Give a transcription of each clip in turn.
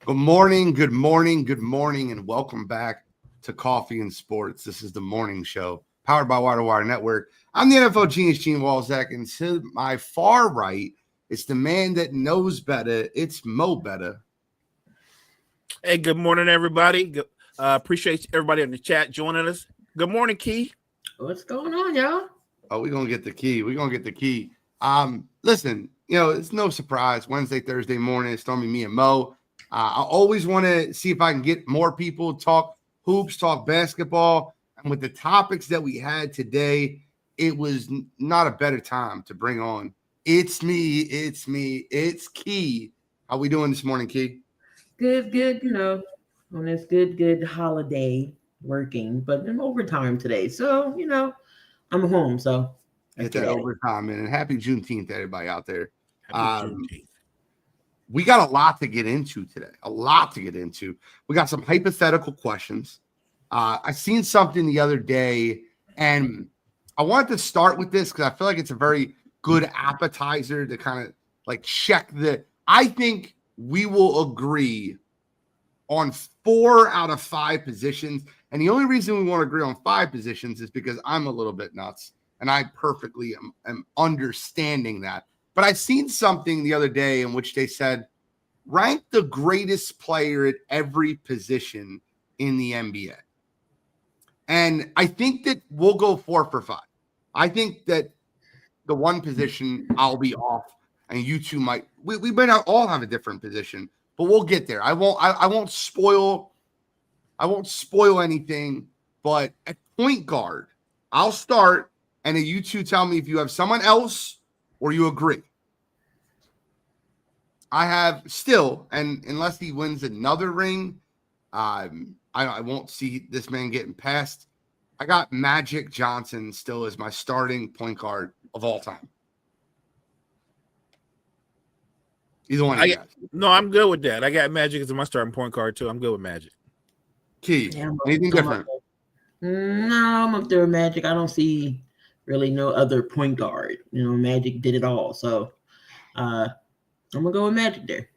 Good morning, good morning, good morning, and welcome back to Coffee and Sports. This is the morning show powered by Wire Network. I'm the NFL genius, Gene Walzak, and to my far right, it's the man that knows better. It's Mo Better. Hey, good morning, everybody. Appreciate everybody in the chat joining us. Good morning, Key. What's going on, y'all? Oh, we're going to get the key. Listen, it's no surprise. Wednesday, Thursday morning, it's normally me and Mo. I always want to see if I can get more people talk hoops, talk basketball. And with the topics that we had today, it was not a better time to bring on it's Key. How we doing this morning, Key? Good, on this good holiday working, but I'm overtime today. So, I'm home, so get that overtime in. And happy Juneteenth to everybody out there. Happy Juneteenth. We got a lot to get into today. We got some hypothetical questions. I seen something the other day, and I wanted to start with this because I feel like it's a very good appetizer to kind of like check the. I think we will agree on 4 out of 5 positions. And the only reason we want to agree on 5 positions is because I'm a little bit nuts, and I perfectly am understanding that. But I seen something the other day in which they said, rank the greatest player at every position in the NBA. And I think that we'll go 4 for 5. I think that the one position I'll be off, and you two might. We might not all have a different position, but we'll get there. I won't spoil anything. But at point guard, I'll start, and then you two tell me if you have someone else or you agree. I have still, and unless he wins another ring, I won't see this man getting past. I got Magic Johnson still as my starting point guard of all time. Either one of you guys. No, I'm good with that. I got Magic as my starting point guard too. I'm good with Magic. Key, anything different? No, I'm up there with Magic. I don't see really no other point guard. Magic did it all. So I'm gonna go with Magic there.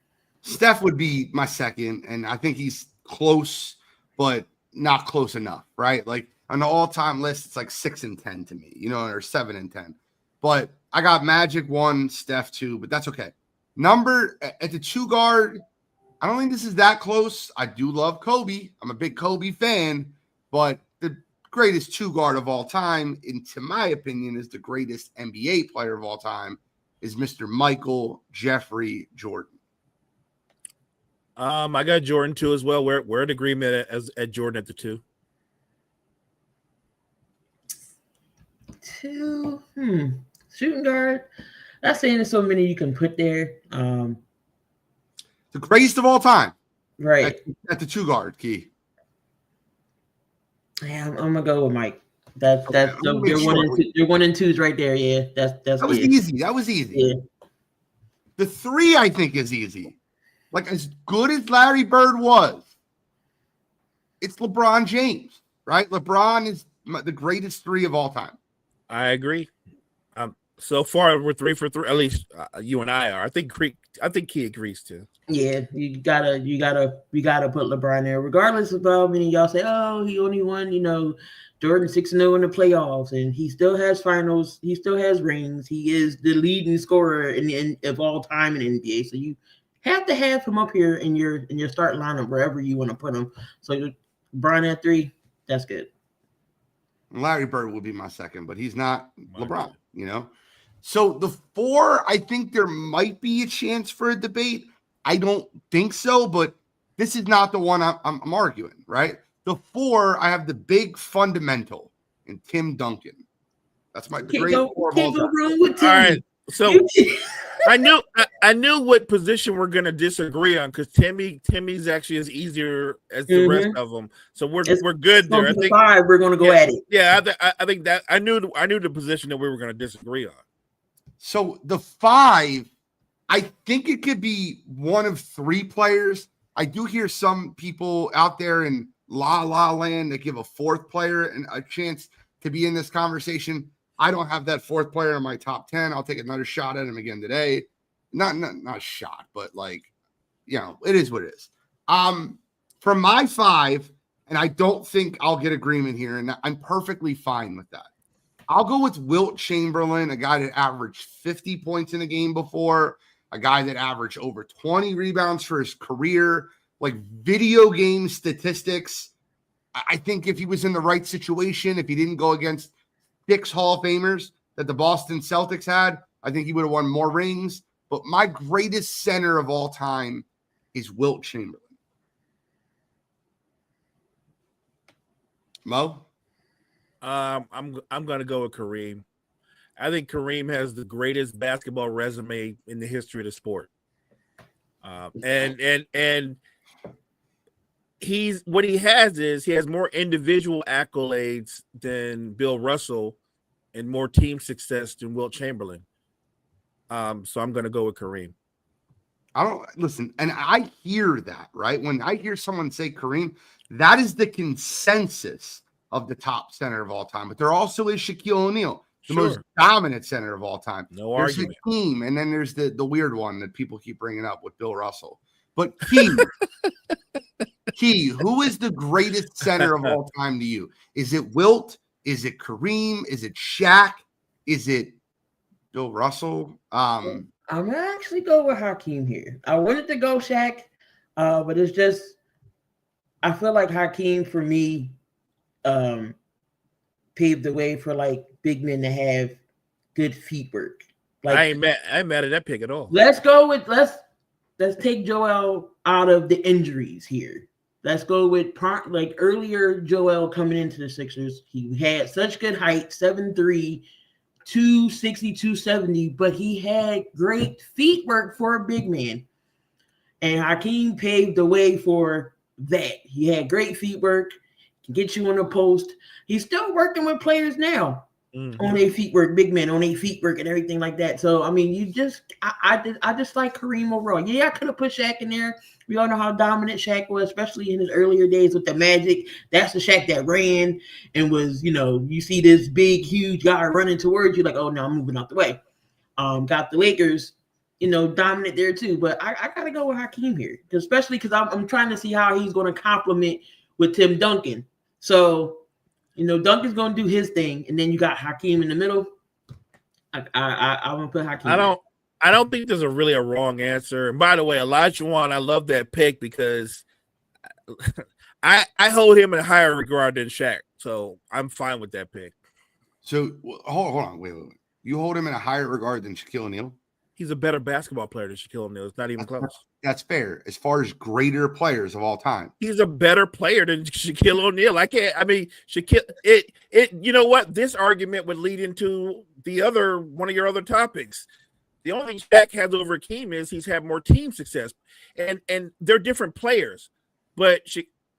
Steph would be my second, and I think he's close, but not close enough, right? Like on the all-time list, it's like 6 and 10 to me, or 7 and 10. But I got Magic 1, Steph 2, but that's okay. Number at the 2 guard, I don't think this is that close. I do love Kobe. I'm a big Kobe fan, but the greatest 2 guard of all time, into my opinion, is the greatest NBA player of all time, is Mr. Michael Jeffrey Jordan. I got Jordan 2 as well. We're in agreement at Jordan at the 2. 2, shooting guard. Not saying there's so many you can put there. The greatest of all time, right? At the 2 guard, Key. Yeah, I'm gonna go with Mike. That's your 1 and 2s right there. Yeah, that was easy. That was easy. Yeah. The 3, I think, is easy. Like, as good as Larry Bird was, it's LeBron James, right? LeBron is the greatest 3 of all time. I agree. So far we're 3 for 3. At least you and I are. I think Key agrees too. Yeah, you gotta put LeBron there, regardless of how many y'all say, oh, he only won, Jordan 6-0 in the playoffs, and he still has finals, he still has rings, he is the leading scorer of all time in NBA. So you have to have him up here in your starting lineup wherever you want to put him. So LeBron at 3, that's good. Larry Bird would be my second, but he's not LeBron, So the 4, I think there might be a chance for a debate. I don't think so, but this is not the one I'm arguing, right? The 4, I have the big fundamental in Tim Duncan. That's my great 4 of all time. All right, so I knew what position we're gonna disagree on because Timmy's actually is easier as the rest of them. So we're good there. I think 5, we're gonna go at it. Yeah, I think that I knew the position that we were gonna disagree on. So the 5, I think it could be one of 3 players. I do hear some people out there in La La Land that give a 4th player and a chance to be in this conversation. I don't have that 4th player in my top 10. I'll take another shot at him again today. Not a shot, but it is what it is. For my 5, and I don't think I'll get agreement here, and I'm perfectly fine with that. I'll go with Wilt Chamberlain, a guy that averaged 50 points in a game before, a guy that averaged over 20 rebounds for his career, like video game statistics. I think if he was in the right situation, if he didn't go against 6 Hall of Famers that the Boston Celtics had, I think he would have won more rings. But my greatest center of all time is Wilt Chamberlain. Mo? I'm gonna go with Kareem. I think Kareem has the greatest basketball resume in the history of the sport. And he has more individual accolades than Bill Russell and more team success than Wilt Chamberlain. So I'm going to go with Kareem. I don't listen, and I hear that, right? When I hear someone say Kareem, that is the consensus of the top center of all time. But there also is Shaquille O'Neal, the most dominant center of all time. No there's argument. Hakeem, and then there's the weird one that people keep bringing up with Bill Russell. But Key, who is the greatest center of all time to you? Is it Wilt? Is it Kareem? Is it Shaq? Is it Bill Russell? I'm gonna actually go with Hakeem here. I wanted to go Shaq, but it's just I feel like Hakeem for me paved the way for like big men to have good feet work. Like I ain't mad at that pick at all. Let's take Joel out of the injuries here. Let's go with like earlier Joel coming into the Sixers. He had such good height, 7'3", 260, 270, but he had great feet work for a big man. And Hakeem paved the way for that. He had great feet work, can get you on the post. He's still working with players now on their feet work, big men on their feet work and everything like that. So, I mean, I just like Kareem overall. Yeah, I could have put Shaq in there. We all know how dominant Shaq was, especially in his earlier days with the Magic. That's the Shaq that ran and was, you see this big, huge guy running towards you like, oh, no, I'm moving out the way. Got the Lakers, dominant there too. But I got to go with Hakeem here, especially because I'm trying to see how he's going to complement with Tim Duncan. So, Duncan's going to do his thing, and then you got Hakeem in the middle. I'm going to put Hakeem. I don't think there's a wrong answer. And by the way, Olajuwon, I love that pick because I hold him in a higher regard than Shaq. So I'm fine with that pick. So hold on, wait. You hold him in a higher regard than Shaquille O'Neal? He's a better basketball player than Shaquille O'Neal. It's not even close. That's fair. As far as greater players of all time, he's a better player than Shaquille O'Neal. Shaquille. You know what? This argument would lead into one of your other topics. The only thing Shaq has over Hakeem is he's had more team success, and they're different players. But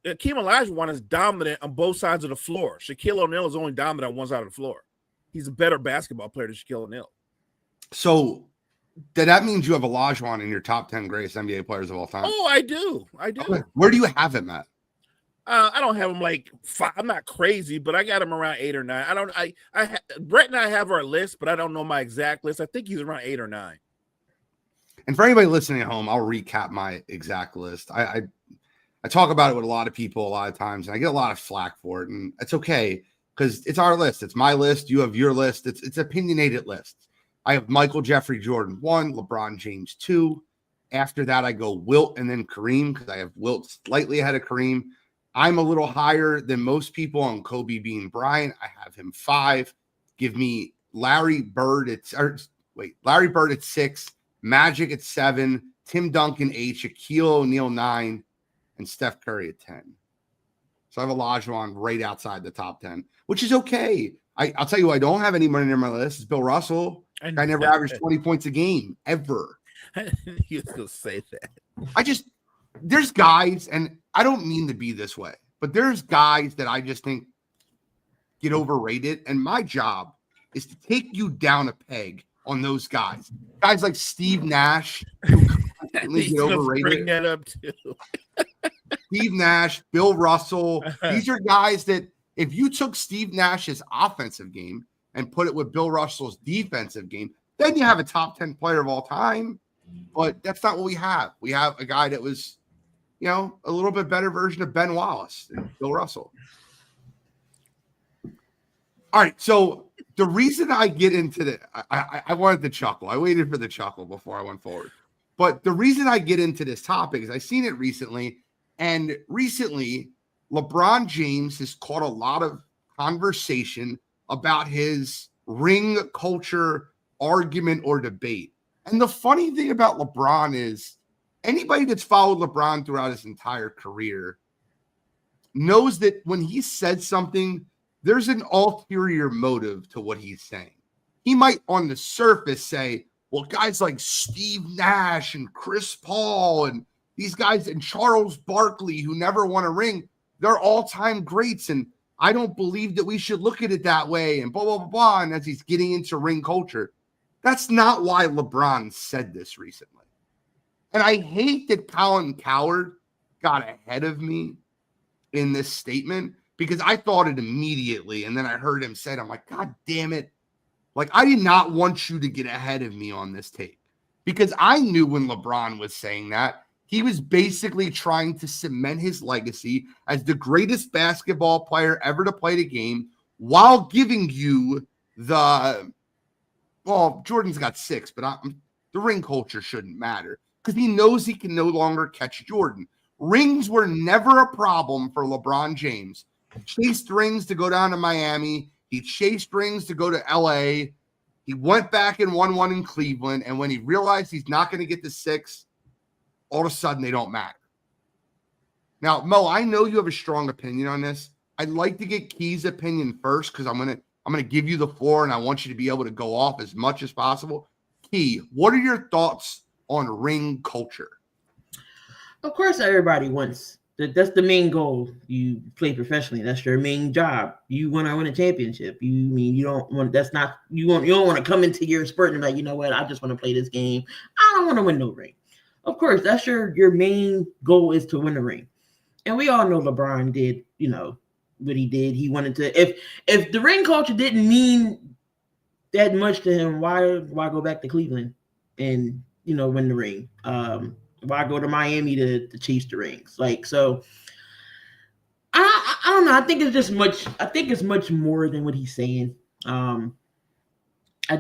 Hakeem Olajuwon is dominant on both sides of the floor. Shaquille O'Neal is only dominant on one side of the floor. He's a better basketball player than Shaquille O'Neal. So that means you have Olajuwon in your top 10 greatest NBA players of all time. Oh, I do. Okay. Where do you have him at? I don't have him like 5. I'm not crazy, but I got him around 8 or 9. Brett and I have our list, but I don't know my exact list. I think he's around 8 or 9. And for anybody listening at home, I'll recap my exact list. I talk about it with a lot of people a lot of times, and I get a lot of flack for it, and it's okay because it's our list. It's my list. You have your list. It's opinionated lists. I have Michael Jeffrey Jordan 1, LeBron James 2. After that, I go Wilt and then Kareem because I have Wilt slightly ahead of Kareem. I'm a little higher than most people on Kobe Bean Bryant. I have him 5. Give me Larry Bird at 6, Magic at 7, Tim Duncan 8, Shaquille O'Neal 9, and Steph Curry at 10. So I have Olajuwon right outside the top 10, which is okay. I'll tell you what, I don't have anyone in my list. It's Bill Russell. I never averaged 20 points a game, ever. You still say that. There's guys, and I don't mean to be this way, but there's guys that I just think get overrated. And my job is to take you down a peg on those guys. Guys like Steve Nash, who constantly get overrated. Bring that up too. Steve Nash, Bill Russell. These are guys that if you took Steve Nash's offensive game and put it with Bill Russell's defensive game, then you have a top 10 player of all time. But that's not what we have. We have a guy that was, a little bit better version of Ben Wallace than Bill Russell. All right, so the reason I get into I wanted to chuckle. I waited for the chuckle before I went forward. But the reason I get into this topic is I seen it recently, and recently LeBron James has caught a lot of conversation about his ring culture argument or debate. And the funny thing about LeBron is anybody that's followed LeBron throughout his entire career knows that when he said something, there's an ulterior motive to what he's saying. He might on the surface say, well, guys like Steve Nash and Chris Paul and these guys and Charles Barkley who never won a ring, they're all-time greats. And I don't believe that we should look at it that way and blah, blah, blah, blah. And as he's getting into ring culture, that's not why LeBron said this recently. And I hate that Colin Cowherd got ahead of me in this statement because I thought it immediately. And then I heard him say it. I'm like, God damn it. Like, I did not want you to get ahead of me on this take because I knew when LeBron was saying that, he was basically trying to cement his legacy as the greatest basketball player ever to play the game while giving you Jordan's got 6, but the ring culture shouldn't matter because he knows he can no longer catch Jordan. Rings were never a problem for LeBron James. He chased rings to go down to Miami. He chased rings to go to LA. He went back and won one in Cleveland. And when he realized he's not going to get the 6, all of a sudden they don't matter. Now, Mo, I know you have a strong opinion on this. I'd like to get Key's opinion first because I'm gonna give you the floor and I want you to be able to go off as much as possible. Key, what are your thoughts on ring culture? Of course, everybody wants that's the main goal. You play professionally. That's your main job. You want to win a championship. You don't want to come into your spurt and be like, you know what, I just want to play this game. I don't want to win no ring. Of course, that's your main goal is to win a ring. And we all know LeBron did, what he did. He wanted to if the ring culture didn't mean that much to him, why go back to Cleveland and win the ring? Why go to Miami to chase the rings? Like, so I don't know. I think it's much more than what he's saying. I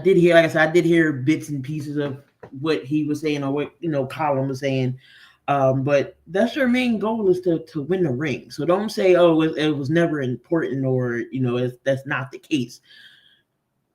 did hear bits and pieces of what he was saying or what Colin was saying. But that's your main goal is to win the ring. So don't say, oh, it was never important or that's not the case.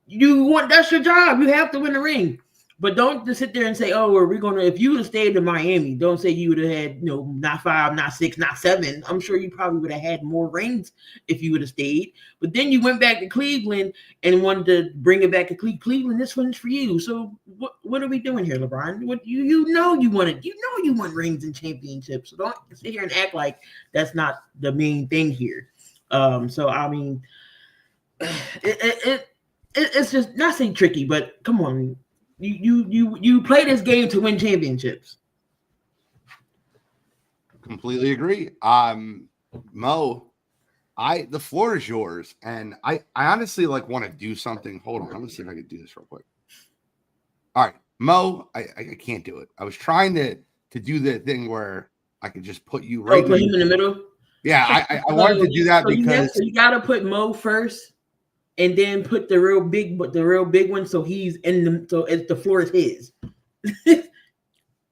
That's your job. You have to win the ring. But don't just sit there and say, oh, if you would have stayed in Miami, don't say you would have had, not 5, not 6, not 7. I'm sure you probably would have had more rings if you would have stayed. But then you went back to Cleveland and wanted to bring it back to Cleveland. Cleveland, this one's for you. So what are we doing here, LeBron? What you won rings and championships. So don't sit here and act like that's not the main thing here. So I mean, it's just not saying tricky, but come on. You play this game to win championships. Completely agree. Mo, the floor is yours. And I honestly want to do something. Hold on. I'm gonna see if I can do this real quick. All right, Mo, I can't do it. I was trying to do the thing where I could just put you right put him in the middle. Yeah, I wanted to do that because you gotta put Mo first. And then put the real big one, so he's the floor is his.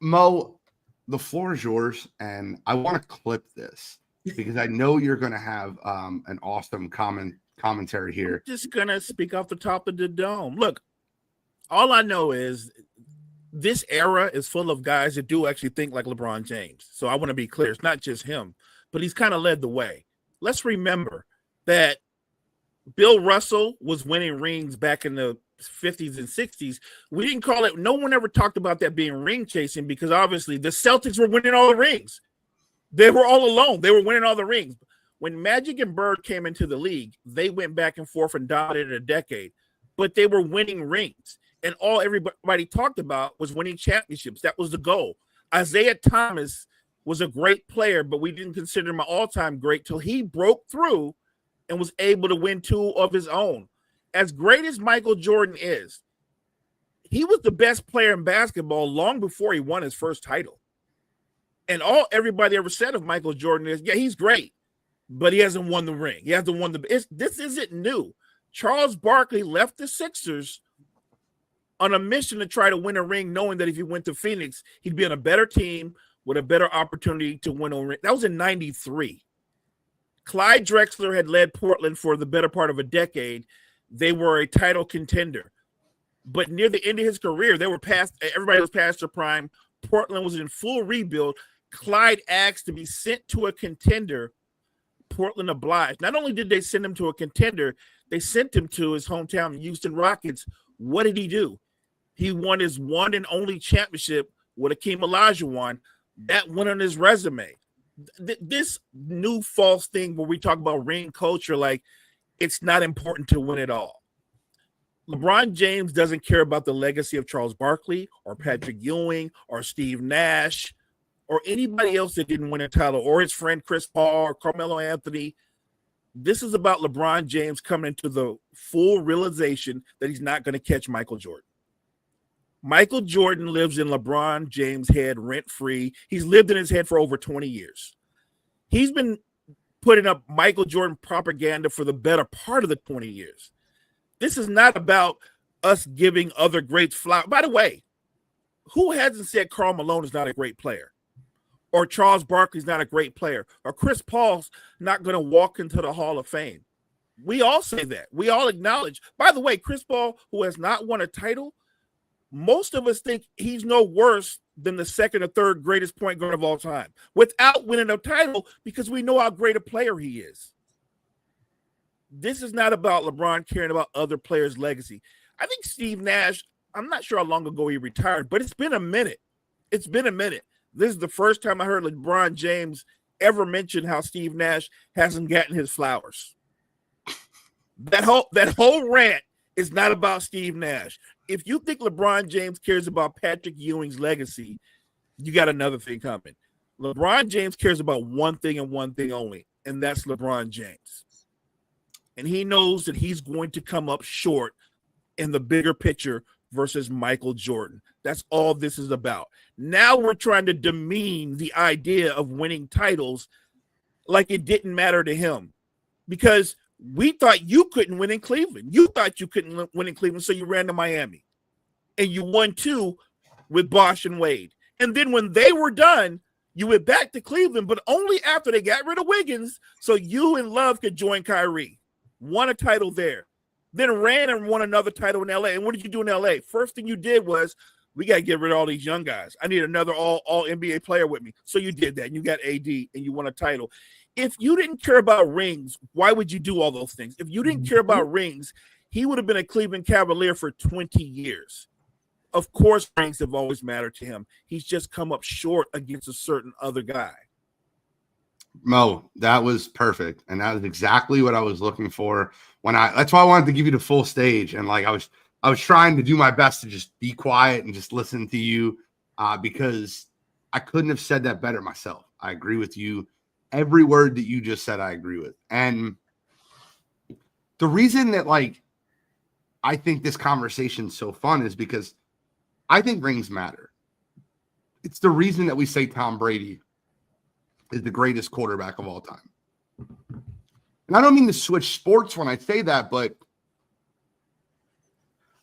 Mo, the floor is yours, and I want to clip this because I know you're going to have an awesome commentary here. I'm just gonna speak off the top of the dome. Look, all I know is this era is full of guys that do actually think like LeBron James. So I want to be clear, it's not just him, but he's kind of led the way. Let's remember that Bill Russell was winning rings back in the 50s and 60s. We didn't call it. No one ever talked about that being ring chasing because obviously the Celtics were winning all the rings. They were all alone. They were winning all the rings. When Magic and Bird came into the league, they went back and forth and dominated a decade, but they were winning rings. And all everybody talked about was winning championships. That was the goal. Isaiah Thomas was a great player, but we didn't consider him an all-time great till he broke through and was able to win 2 of his own. As great as Michael Jordan is, he was the best player in basketball long before he won his first title. And all everybody ever said of Michael Jordan is, yeah, he's great, but he hasn't won the ring. He hasn't won this isn't new. Charles Barkley left the Sixers on a mission to try to win a ring, knowing that if he went to Phoenix, he'd be on a better team with a better opportunity to win a ring. That was in 93. Clyde Drexler had led Portland for the better part of a decade. They were a title contender. But near the end of his career, everybody was past their prime. Portland was in full rebuild. Clyde asked to be sent to a contender. Portland obliged. Not only did they send him to a contender, they sent him to his hometown, Houston Rockets. What did he do? He won his one and only championship with Akeem Olajuwon. That went on his resume. This new false thing where we talk about ring culture, like it's not important to win it all. LeBron James doesn't care about the legacy of Charles Barkley or Patrick Ewing or Steve Nash or anybody else that didn't win a title, or his friend Chris Paul or Carmelo Anthony. This is about LeBron James coming into the full realization that he's not going to catch Michael Jordan. Michael Jordan lives in LeBron James' head rent-free. He's lived in his head for over 20 years. He's been putting up Michael Jordan propaganda for the better part of the 20 years. This is not about us giving other greats flowers. By the way, who hasn't said Karl Malone is not a great player? Or Charles Barkley's not a great player? Or Chris Paul's not going to walk into the Hall of Fame? We all say that. We all acknowledge. By the way, Chris Paul, who has not won a title, most of us think he's no worse than the second or third greatest point guard of all time without winning a title because we know how great a player he is. This is not about LeBron caring about other players' legacy. I think Steve Nash, I'm not sure how long ago he retired, but it's been a minute. It's been a minute. This is the first time I heard LeBron James ever mention how Steve Nash hasn't gotten his flowers. That whole rant is not about Steve Nash. If you think LeBron James cares about Patrick Ewing's legacy, you got another thing coming. LeBron James cares about one thing and one thing only, and that's LeBron James. And he knows that he's going to come up short in the bigger picture versus Michael Jordan. That's all this is about. Now we're trying to demean the idea of winning titles like it didn't matter to him because we thought you couldn't win in Cleveland. You thought you couldn't win in Cleveland, so you ran to Miami. And you won 2 with Bosh and Wade. And then when they were done, you went back to Cleveland, but only after they got rid of Wiggins so you and Love could join Kyrie. Won a title there. Then ran and won another title in L.A. And what did you do in L.A.? First thing you did was, we got to get rid of all these young guys. I need another all NBA player with me. So you did that, and you got AD, and you won a title. If you didn't care about rings, why would you do all those things? If you didn't care about rings, he would have been a Cleveland Cavalier for 20 years. Of course, rings have always mattered to him. He's just come up short against a certain other guy. Mo, that was perfect. And that was exactly what I was looking for that's why I wanted to give you the full stage. And like, I was trying to do my best to just be quiet and just listen to you because I couldn't have said that better myself. I agree with you. Every word that you just said, I agree with. And the reason that like, I think this conversation's so fun is because I think rings matter. It's the reason that we say Tom Brady is the greatest quarterback of all time. And I don't mean to switch sports when I say that, but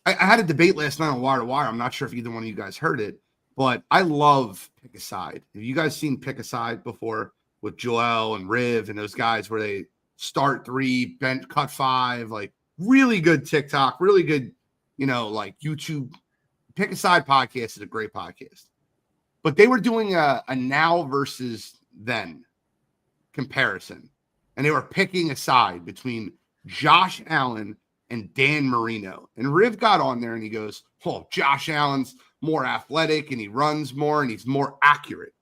I had a debate last night on Wire to Wire. I'm not sure if either one of you guys heard it, but I love Pick a Side. Have you guys seen Pick a Side before with Joel and Riv and those guys where they start 3, bench, cut 5, like really good TikTok, really good, like YouTube. Pick a Side podcast is a great podcast. But they were doing a now versus then comparison. And they were picking a side between Josh Allen and Dan Marino. And Riv got on there and he goes, oh, Josh Allen's more athletic and he runs more and he's more accurate.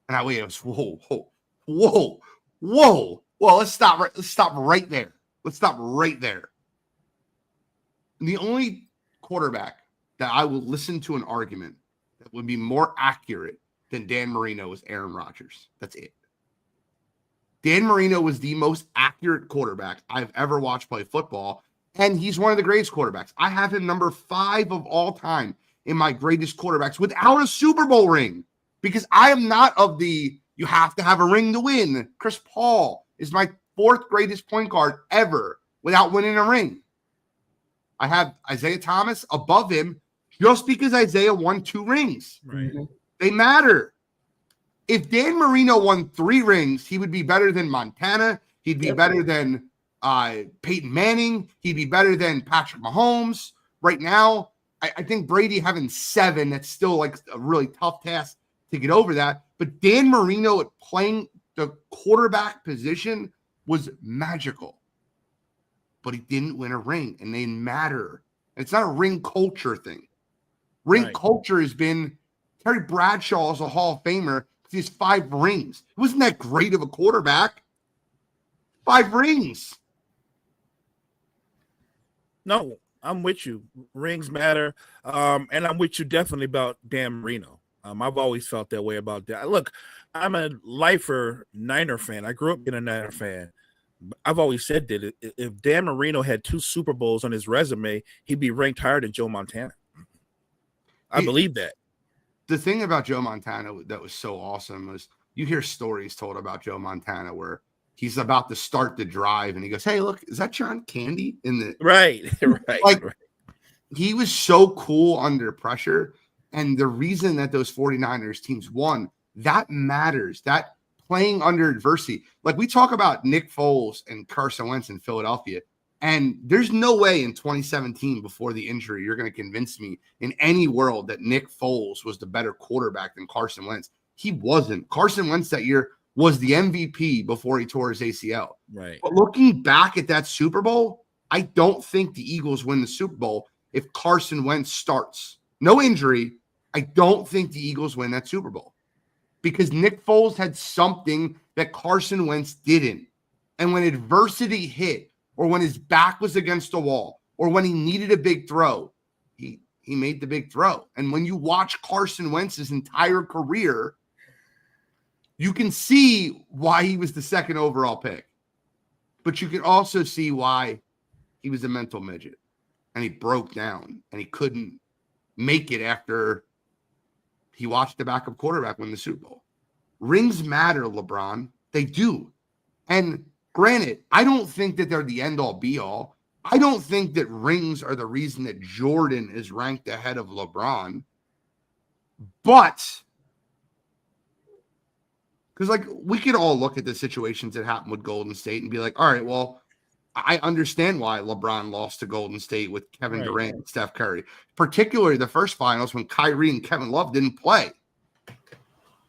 And I was, whoa. Well, let's stop right there. Let's stop right there. And the only quarterback that I will listen to an argument that would be more accurate than Dan Marino is Aaron Rodgers. That's it. Dan Marino was the most accurate quarterback I've ever watched play football, and he's one of the greatest quarterbacks. I have him number 5 of all time in my greatest quarterbacks without a Super Bowl ring. because I am not of the you have to have a ring to win. Chris Paul is my 4th greatest point guard ever without winning a ring. I have Isaiah Thomas above him just because Isaiah won 2 rings. Right. They matter. If Dan Marino won 3 rings, he would be better than Montana. He'd be better than Peyton Manning. He'd be better than Patrick Mahomes. Right now, I think Brady having 7, that's still like a really tough task to get over that. But Dan Marino at playing the quarterback position was magical. But he didn't win a ring, and they matter. It's not a ring culture thing. Ring culture has been Terry Bradshaw is a Hall of Famer because he has 5 rings. He wasn't that great of a quarterback. 5 rings. No, I'm with you. Rings matter. And I'm with you definitely about Dan Marino. I've always felt that way about that. Look, I'm a lifer Niner fan. I grew up being a Niner fan. I've always said that if Dan Marino had 2 Super Bowls on his resume, he'd be ranked higher than Joe Montana. I believe that. The thing about Joe Montana that was so awesome was you hear stories told about Joe Montana where he's about to start the drive and he goes, "Hey, look, is that John Candy in the right?" He was so cool under pressure, and the reason that those 49ers teams won, that matters. That playing under adversity, like we talk about Nick Foles and Carson Wentz in Philadelphia. And there's no way in 2017 before the injury you're going to convince me in any world that Nick Foles was the better quarterback than Carson Wentz. He wasn't. Carson Wentz that year was the MVP before he tore his ACL. Right. But looking back at that Super Bowl, I don't think the Eagles win the Super Bowl if Carson Wentz starts. No injury. I don't think the Eagles win that Super Bowl because Nick Foles had something that Carson Wentz didn't. And when adversity hit, or when his back was against the wall, or when he needed a big throw, he made the big throw. And when you watch Carson Wentz's entire career, you can see why he was the 2nd overall pick. But you can also see why he was a mental midget. And he broke down, and he couldn't make it after he watched the backup quarterback win the Super Bowl. Rings matter, LeBron. They do. And granted, I don't think that they're the end-all, be-all. I don't think that rings are the reason that Jordan is ranked ahead of LeBron. But, because, like, we could all look at the situations that happened with Golden State and be like, all right, well, I understand why LeBron lost to Golden State with Kevin Durant and Steph Curry, particularly the first finals when Kyrie and Kevin Love didn't play.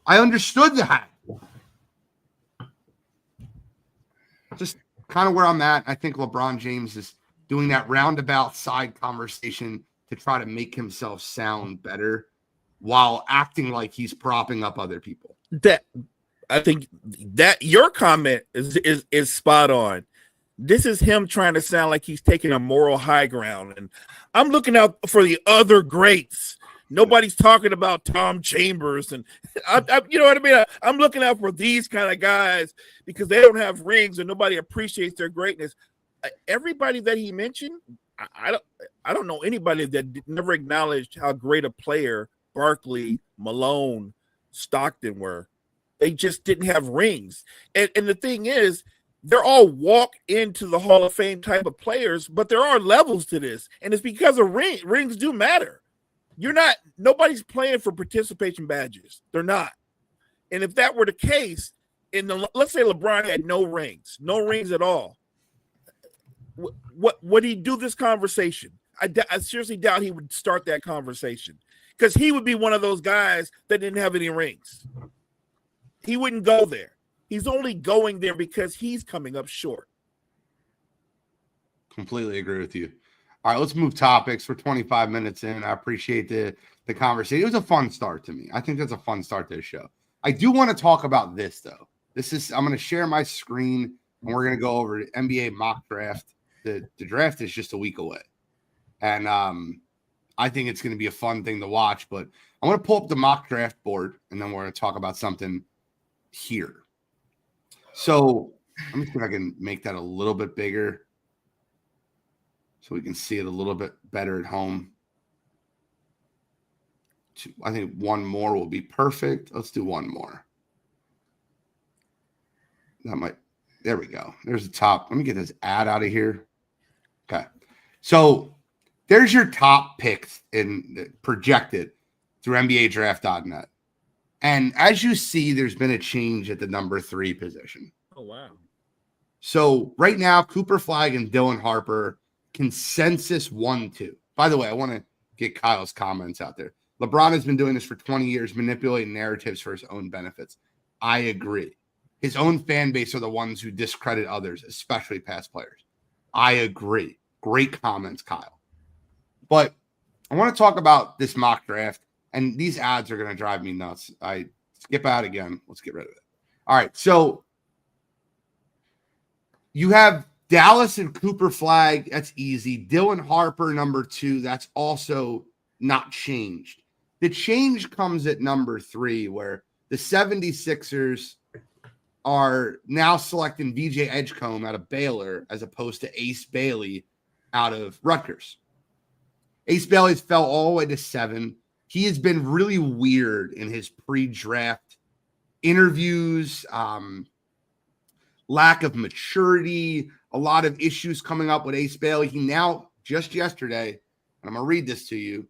I understood that. Just kind of where I'm at. I think LeBron James is doing that roundabout side conversation to try to make himself sound better while acting like he's propping up other people. I think that your comment is spot on. This is him trying to sound like he's taking a moral high ground. And I'm looking out for the other greats. Nobody's talking about Tom Chambers. And you know what I mean? I'm looking out for these kind of guys because they don't have rings and nobody appreciates their greatness. Everybody that he mentioned, I don't know anybody that never acknowledged how great a player Barkley, Malone, Stockton were. They just didn't have rings. And the thing is, they're all walk into the Hall of Fame type of players, but there are levels to this. And it's because of rings do matter. Nobody's playing for participation badges. They're not. And if that were the case, let's say LeBron had no rings at all. What would he do this conversation? I seriously doubt he would start that conversation because he would be one of those guys that didn't have any rings. He wouldn't go there. He's only going there because he's coming up short. Completely agree with you. All right, let's move topics. We're 25 minutes in. I appreciate the conversation. It was a fun start to me. I think that's a fun start to the show. I do want to talk about this, though. I'm going to share my screen, and we're going to go over the NBA mock draft. The draft is just a week away. And I think it's going to be a fun thing to watch. But I want to pull up the mock draft board, and then we're going to talk about something here. So let me see if I can make that a little bit bigger so we can see it a little bit better at home. I think one more will be perfect. Let's do one more. There we go. There's the top. Let me get this ad out of here. Okay. So there's your top picks projected through NBADraft.net. And as you see, there's been a change at the number 3 position. Oh, wow. So right now, Cooper Flagg and Dylan Harper, consensus 1-2. By the way, I want to get Kyle's comments out there. LeBron has been doing this for 20 years, manipulating narratives for his own benefits. I agree. His own fan base are the ones who discredit others, especially past players. I agree. Great comments, Kyle. But I want to talk about this mock draft, and these ads are going to drive me nuts. I skip out again. Let's get rid of it. All right, so you have Dallas and Cooper Flagg. That's easy. Dylan Harper, number 2. That's also not changed. The change comes at number 3, where the 76ers are now selecting VJ Edgecombe out of Baylor as opposed to Ace Bailey out of Rutgers. Ace Bailey's fell all the way to 7. He has been really weird in his pre-draft interviews, lack of maturity, a lot of issues coming up with Ace Bailey. He now, just yesterday, and I'm going to read this to you,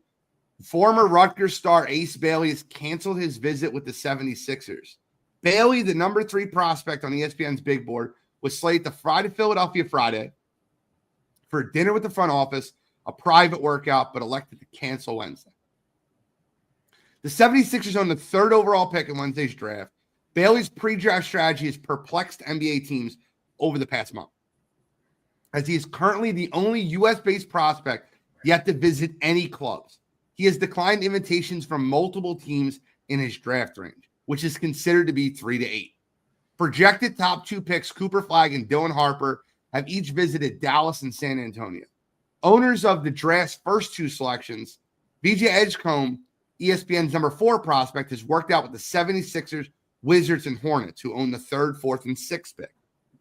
former Rutgers star Ace Bailey has canceled his visit with the 76ers. Bailey, the number 3 prospect on ESPN's big board, was slated to fly to Philadelphia Friday for a dinner with the front office, a private workout, but elected to cancel Wednesday. The 76ers own the 3rd overall pick in Wednesday's draft. Bailey's pre-draft strategy has perplexed NBA teams over the past month, as he is currently the only U.S.-based prospect yet to visit any clubs. He has declined invitations from multiple teams in his draft range, which is considered to be 3 to 8. Projected top 2 picks, Cooper Flagg and Dylan Harper, have each visited Dallas and San Antonio. Owners of the draft's first 2 selections, VJ Edgecombe, ESPN's number 4 prospect, has worked out with the 76ers, Wizards, and Hornets, who own the 3rd, 4th, and 6th pick.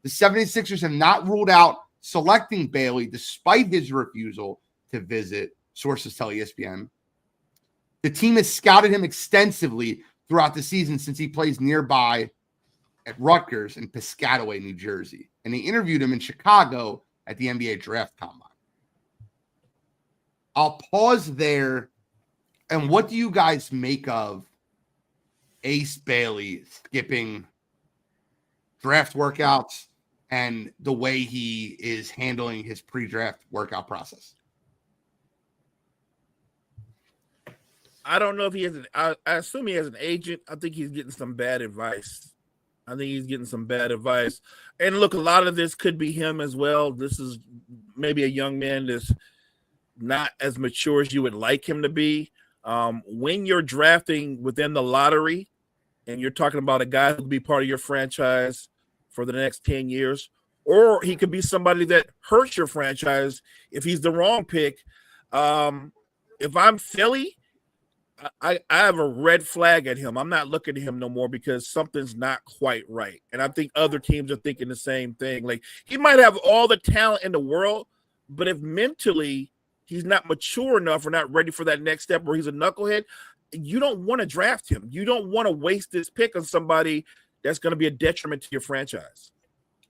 The 76ers have not ruled out selecting Bailey despite his refusal to visit, sources tell ESPN. The team has scouted him extensively throughout the season since he plays nearby at Rutgers in Piscataway, New Jersey. And they interviewed him in Chicago at the NBA Draft Combine. I'll pause there. And what do you guys make of Ace Bailey skipping draft workouts and the way he is handling his pre-draft workout process? I don't know if he has I assume he has an agent. I think he's getting some bad advice. And look, a lot of this could be him as well. This is maybe a young man that's not as mature as you would like him to be. When you're drafting within the lottery and you're talking about a guy who could be part of your franchise for the next 10 years, or he could be somebody that hurts your franchise if he's the wrong pick. If I'm Philly, I have a red flag at him. I'm not looking at him no more because something's not quite right. And I think other teams are thinking the same thing. Like, he might have all the talent in the world, but if mentally he's not mature enough or not ready for that next step, or he's a knucklehead, you don't want to draft him. You don't want to waste this pick on somebody that's going to be a detriment to your franchise.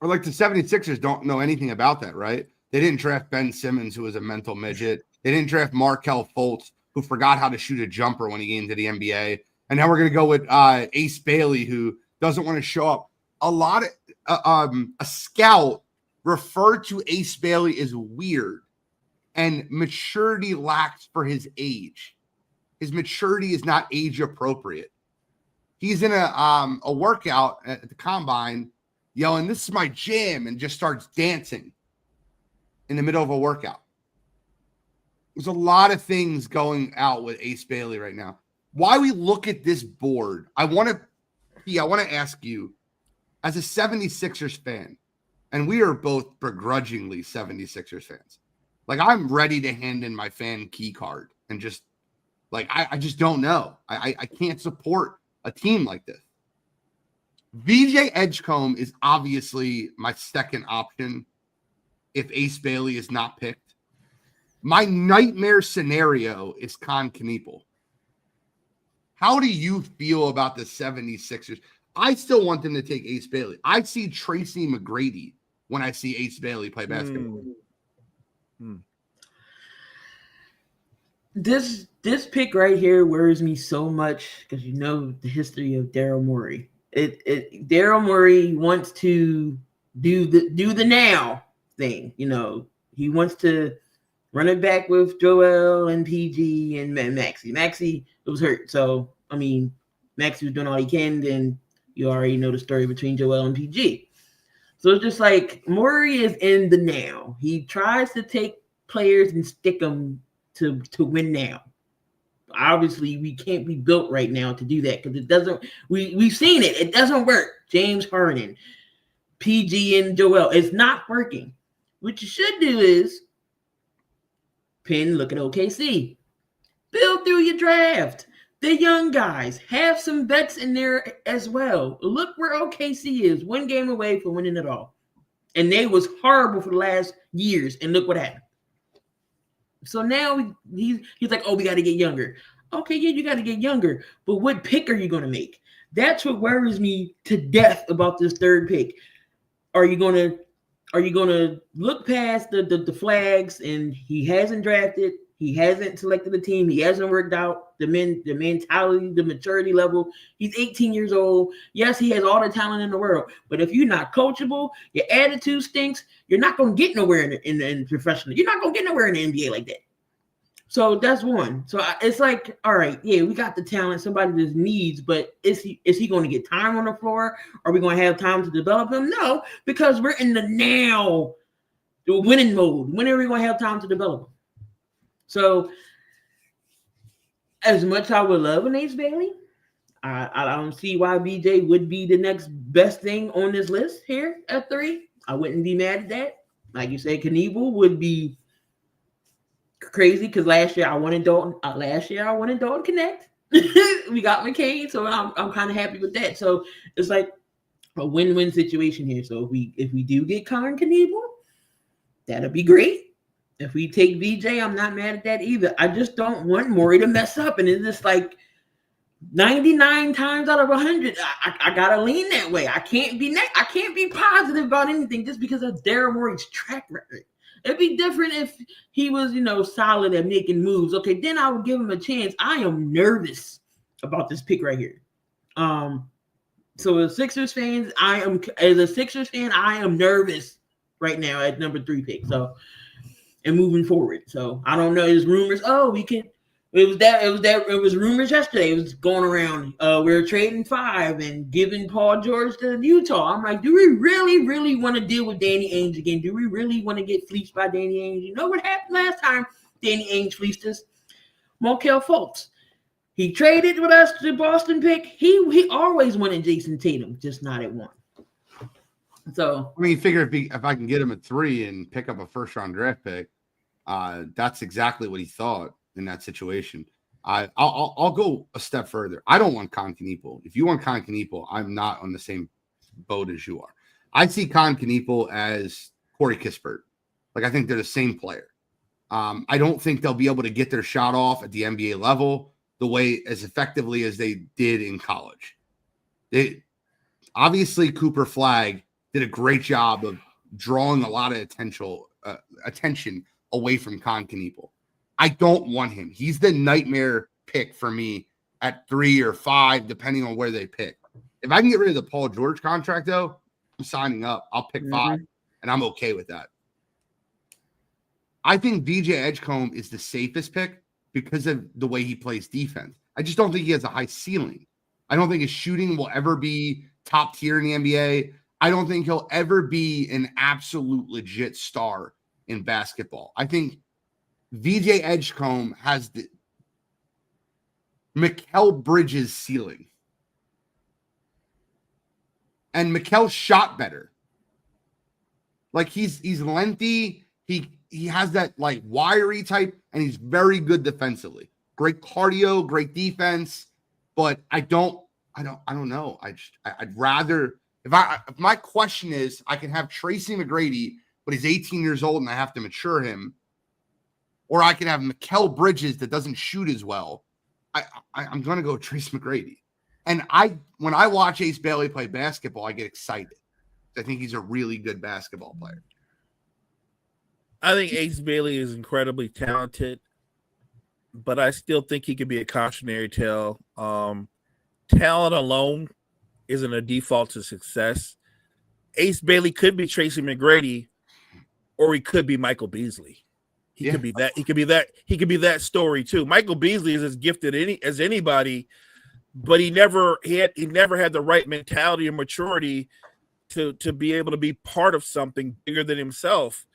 Or like the 76ers don't know anything about that, right? They didn't draft Ben Simmons, who was a mental midget. They didn't draft Markelle Fultz, who forgot how to shoot a jumper when he came to the NBA. And now we're going to go with Ace Bailey, who doesn't want to show up. A scout referred to Ace Bailey as weird and maturity lacks for his age. His maturity is not age appropriate. He's in a workout at the combine yelling, "This is my gym," and just starts dancing in the middle of a workout. There's a lot of things going out with Ace Bailey right now. Why we look at this board, I want to ask you, as a 76ers fan, and we are both begrudgingly 76ers fans. Like, I'm ready to hand in my fan key card and just, like, I just don't know. I can't support a team like this. VJ Edgecombe is obviously my second option if Ace Bailey is not picked. My nightmare scenario is Con Kneepel. How do you feel about the 76ers? I still want them to take Ace Bailey. I see Tracy McGrady when I see Ace Bailey play basketball. This pick right here worries me so much because you know the history of Daryl Morey. Daryl Morey wants to do the now thing. You know, he wants to run it back with Joel and PG and Maxey. Maxey was hurt, so I mean, Maxey was doing all he can. Then you already know the story between Joel and PG. So it's just like Morey is in the now. He tries to take players and stick them to win now. Obviously, we can't be built right now to do that because it doesn't. We've seen it. It doesn't work. James Harden, PG, and Joel. It's not working. What you should do is look at OKC. Build through your draft. The young guys have some bets in there as well. Look where OKC is. 1 game away from winning it all. And they was horrible for the last years. And look what happened. So now he's like, oh, we got to get younger. Okay, yeah, you got to get younger. But what pick are you going to make? That's what worries me to death about this third pick. Are you going to look past the flags and he hasn't drafted? He hasn't selected a team. He hasn't worked out the mentality, the maturity level. He's 18 years old. Yes, he has all the talent in the world. But if you're not coachable, your attitude stinks, you're not going to get nowhere in professional. You're not going to get nowhere in the NBA like that. So that's one. So it's like, all right, yeah, we got the talent. Somebody just needs, but is he going to get time on the floor? Are we going to have time to develop him? No, because we're in the now, the winning mode. When are we going to have time to develop him? So, as much I would love an Ace Bailey, I don't see why BJ would be the next best thing on this list here at 3. I wouldn't be mad at that. Like you said, Knievel would be crazy because last year I wanted Dalton Connect. We got McCain, so I'm kind of happy with that. So it's like a win-win situation here. So if we do get Colin Knievel, that'll be great. If we take VJ, I'm not mad at that either. I just don't want Morey to mess up. And it's just like 99 times out of 100, I gotta lean that way. I can't be positive about anything just because of Daryl Morey's track record. It'd be different if he was, solid at making moves. Okay, then I would give him a chance. I am nervous about this pick right here. So as Sixers fans, I am nervous right now at number 3 pick. So. And moving forward. So I don't know. There's rumors. It was rumors yesterday. It was going around. We're trading 5 and giving Paul George to Utah. I'm like, do we really, really want to deal with Danny Ainge again? Do we really want to get fleeced by Danny Ainge? You know what happened last time Danny Ainge fleeced us? Markelle Fultz. He traded with us the Boston pick. He always wanted Jason Tatum, just not at 1. So I mean, figure if I can get him at 3 and pick up a first-round draft pick, that's exactly what he thought in that situation. I'll go a step further. I don't want Con Knievel. If you want Con Knievel, I'm not on the same boat as you are. I see Con Knievel as Corey Kispert. Like I think they're the same player. I don't think they'll be able to get their shot off at the NBA level the way as effectively as they did in college. Obviously Cooper Flagg did a great job of drawing a lot of attention away from Con Knievel. I don't want him. He's the nightmare pick for me at 3 or 5, depending on where they pick. If I can get rid of the Paul George contract, though, I'm signing up. I'll pick 5, and I'm okay with that. I think VJ Edgecombe is the safest pick because of the way he plays defense. I just don't think he has a high ceiling. I don't think his shooting will ever be top tier in the NBA. I don't think he'll ever be an absolute legit star in basketball. I think VJ Edgecombe has the Mikal Bridges ceiling. And Mikal shot better. Like he's lengthy. He has that like wiry type, and he's very good defensively. Great cardio, great defense. But I don't know. I'd rather if my question is I can have Tracy McGrady, but he's 18 years old and I have to mature him, or I can have Mikal Bridges that doesn't shoot as well, I'm going to go Trace McGrady. And when I watch Ace Bailey play basketball, I get excited. I think he's a really good basketball player. I think Ace Bailey is incredibly talented, but I still think he could be a cautionary tale. Talent alone isn't a default to success. Ace Bailey could be Tracy McGrady, or he could be Michael Beasley. He could be that. He could be that. He could be that story too. Michael Beasley is as gifted as anybody, but he never had the right mentality and maturity to be able to be part of something bigger than himself.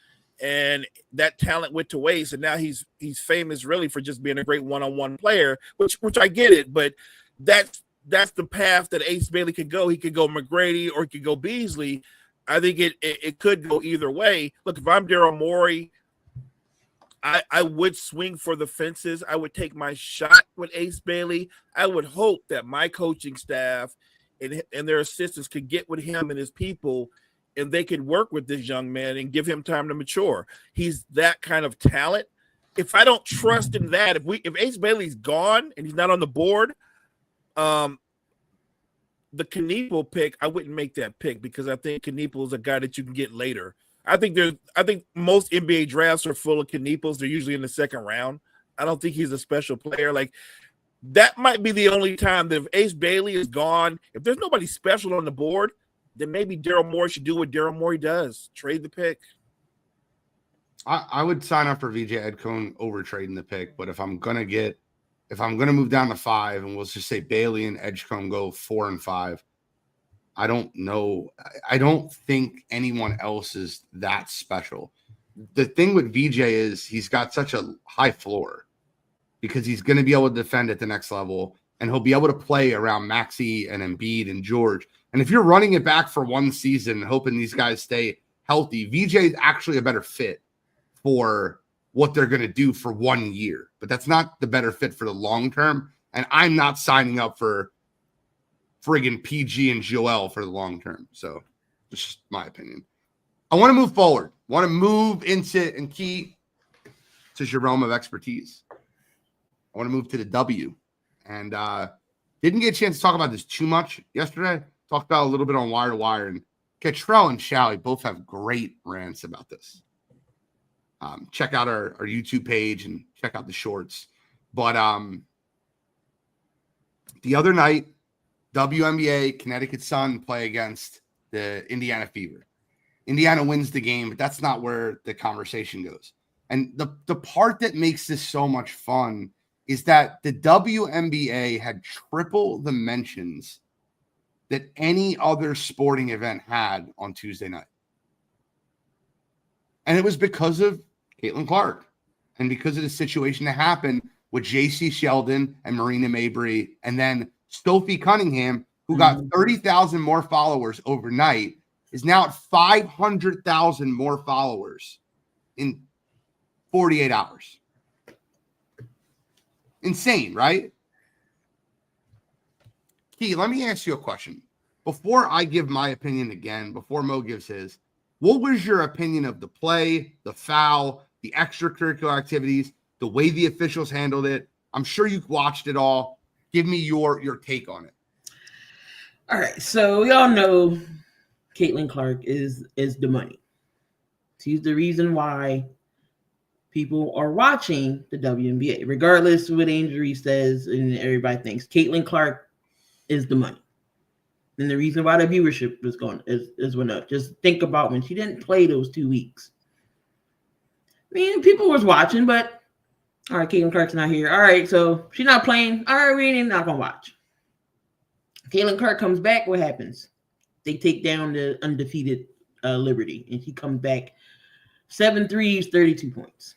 And that talent went to waste. And now he's famous really for just being a great one-on-one player, which I get it, but that's the path that Ace Bailey could go. He could go McGrady or he could go Beasley. I think it could go either way. Look, if I'm Daryl Morey, I would swing for the fences. I would take my shot with Ace Bailey. I would hope that my coaching staff and their assistants could get with him and his people, and they could work with this young man and give him time to mature. He's that kind of talent. If I don't trust in that, if Ace Bailey's gone and he's not on the board, the Knievel pick, I wouldn't make that pick because I think Knievel is a guy that you can get later. I think most NBA drafts are full of Knievels. They're usually in the second round. I don't think he's a special player. Like, that might be the only time that if Ace Bailey is gone, if there's nobody special on the board, then maybe Daryl Morey should do what Daryl Morey does, trade the pick. I would sign up for VJ Edcone over trading the pick, but if I'm gonna move down to 5, and we'll just say Bailey and Edgecombe go 4 and 5, I don't know. I don't think anyone else is that special. The thing with VJ is he's got such a high floor because he's going to be able to defend at the next level, and he'll be able to play around Maxey and Embiid and George. And if you're running it back for one season, hoping these guys stay healthy, VJ is actually a better fit for what they're going to do for 1 year. But that's not the better fit for the long term. And I'm not signing up for friggin' PG and Joel for the long term. So it's just my opinion. I want to move forward. Want to move into and key to your realm of expertise. I want to move to the W. And didn't get a chance to talk about this too much yesterday. Talked about a little bit on Wire to Wire. And Ketrell and Shally both have great rants about this. Check out our YouTube page and check out the shorts. But the other night, WNBA, Connecticut Sun play against the Indiana Fever. Indiana wins the game, but that's not where the conversation goes. And the part that makes this so much fun is that the WNBA had triple the mentions that any other sporting event had on Tuesday night. And it was because of Caitlin Clark and because of the situation that happened with J.C. Sheldon and Marina Mabry, and then Sophie Cunningham, who got 30,000 more followers overnight, is now at 500,000 more followers in 48 hours. Insane, right? Key, let me ask you a question. Before I give my opinion again, before Mo gives his, what was your opinion of the play, the foul, the extracurricular activities, the way the officials handled it? I'm sure you've watched it all. Give me your take on it. All right, so we all know Caitlin Clark is the money. She's the reason why people are watching the WNBA, regardless of what Andrew says and everybody thinks. Caitlin Clark is the money. And the reason why the viewership is went up. Just think about when she didn't play those 2 weeks. I mean, people was watching, but all right, Caitlin Clark's not here. All right, so she's not playing. All right, we're not going to watch. Caitlin Clark comes back. What happens? They take down the undefeated Liberty, and she comes back 7 threes, 32 points.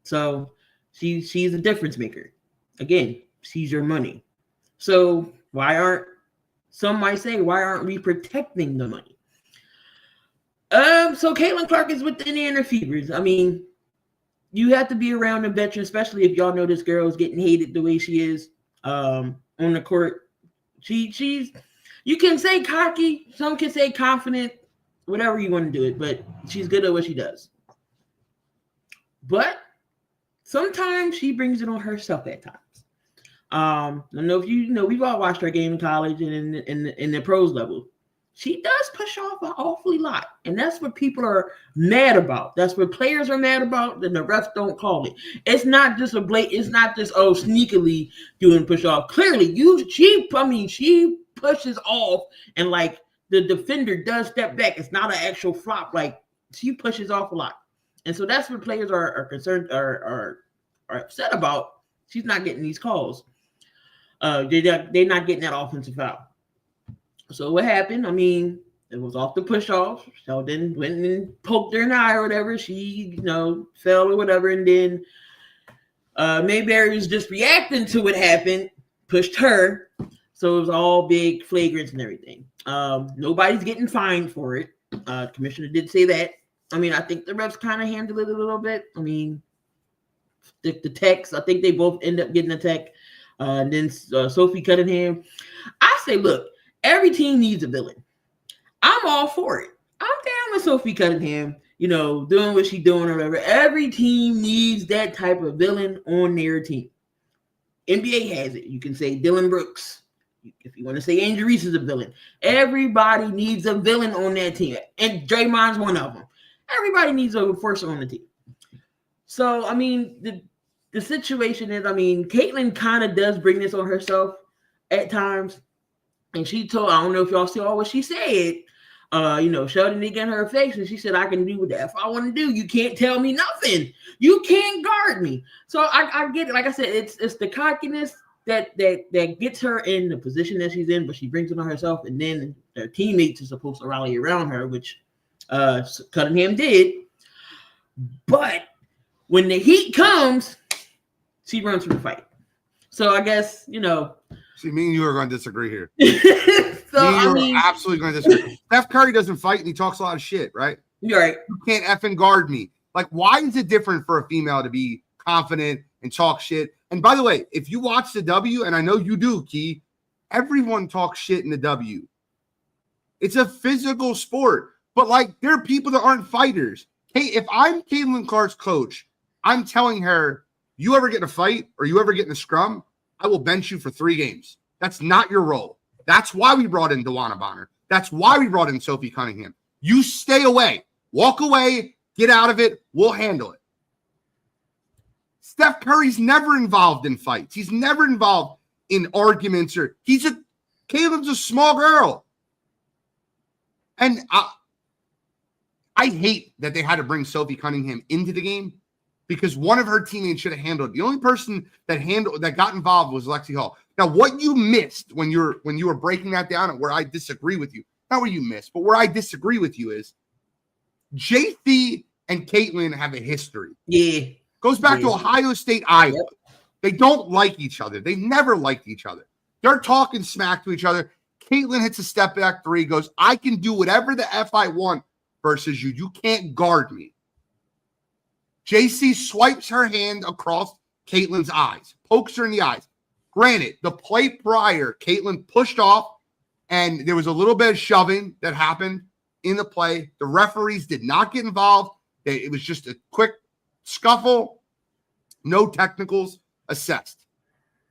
So she's a difference maker. Again, she's your money. So some might say, why aren't we protecting the money? So Caitlin Clark is with the Indiana Fevers. I mean, you have to be around a veteran, especially if y'all know this girl is getting hated the way she is on the court. She's you can say cocky, some can say confident, whatever you want to do it, but she's good at what she does. But sometimes she brings it on herself at times. I don't know if you know, we've all watched her game in college and in the pros level. She does push off an awfully lot, and that's what people are mad about. That's what players are mad about, and the refs don't call it. It's not just it's not just sneakily doing push off. Clearly, she pushes off, and like the defender does step back. It's not an actual flop. Like she pushes off a lot, and so that's what players are concerned are upset about. She's not getting these calls. They're not getting that offensive foul. So what happened? I mean, it was off the push off. Sheldon went and poked her in the eye or whatever. She, fell or whatever. And then Mayberry was just reacting to what happened, pushed her. So it was all big flagrants and everything. Nobody's getting fined for it. The commissioner did say that. I mean, I think the refs kind of handled it a little bit. I mean, the techs, I think they both end up getting a tech. And then Sophie Cunningham. I say, look, every team needs a villain. I'm all for it. I'm down with Sophie Cunningham, doing what she's doing or whatever. Every team needs that type of villain on their team. NBA has it. You can say Dylan Brooks. If you want to say Angel Reese is a villain. Everybody needs a villain on that team. And Draymond's one of them. Everybody needs a enforcer on the team. So, I mean, the situation is, Caitlyn kind of does bring this on herself at times. And she told, I don't know if y'all saw what she said. Sheldon didn't get her face, and she said, I can do what the F I want to do. You can't tell me nothing. You can't guard me. So I get it. Like I said, it's the cockiness that gets her in the position that she's in, but she brings it on herself, and then their teammates are supposed to rally around her, which Cunningham did. But when the heat comes, she runs from the fight. So I guess, See, me and you are going to disagree here. So Absolutely going to disagree. Steph Curry doesn't fight and he talks a lot of shit, right? You're right. You can't effing guard me. Like, why is it different for a female to be confident and talk shit? And by the way, if you watch the W, and I know you do, Key, everyone talks shit in the W. It's a physical sport, but like there are people that aren't fighters. Hey, if I'm Caitlin Clark's coach, I'm telling her, you ever get in a fight or you ever get in a scrum, I will bench you for 3 games. That's not your role. That's why we brought in DeWanna Bonner. That's why we brought in Sophie Cunningham. You stay away. Walk away. Get out of it. We'll handle it. Steph Curry's never involved in fights. He's never involved in arguments. Caitlin's a small girl. And I hate that they had to bring Sophie Cunningham into the game because one of her teammates should have handled it. The only person that got involved was Lexi Hall. Now, what you missed when you were breaking that down and where I disagree with you, not where you missed, but where I disagree with you is JC and Caitlin have a history. Yeah. Goes back to Ohio State, Iowa. Yep. They don't like each other. They never liked each other. They're talking smack to each other. Caitlin hits a step back 3, goes, I can do whatever the F I want versus you. You can't guard me. JC swipes her hand across Caitlin's eyes, pokes her in the eyes. Granted, the play prior, Caitlin pushed off, and there was a little bit of shoving that happened in the play. The referees did not get involved. It was just a quick scuffle, no technicals assessed.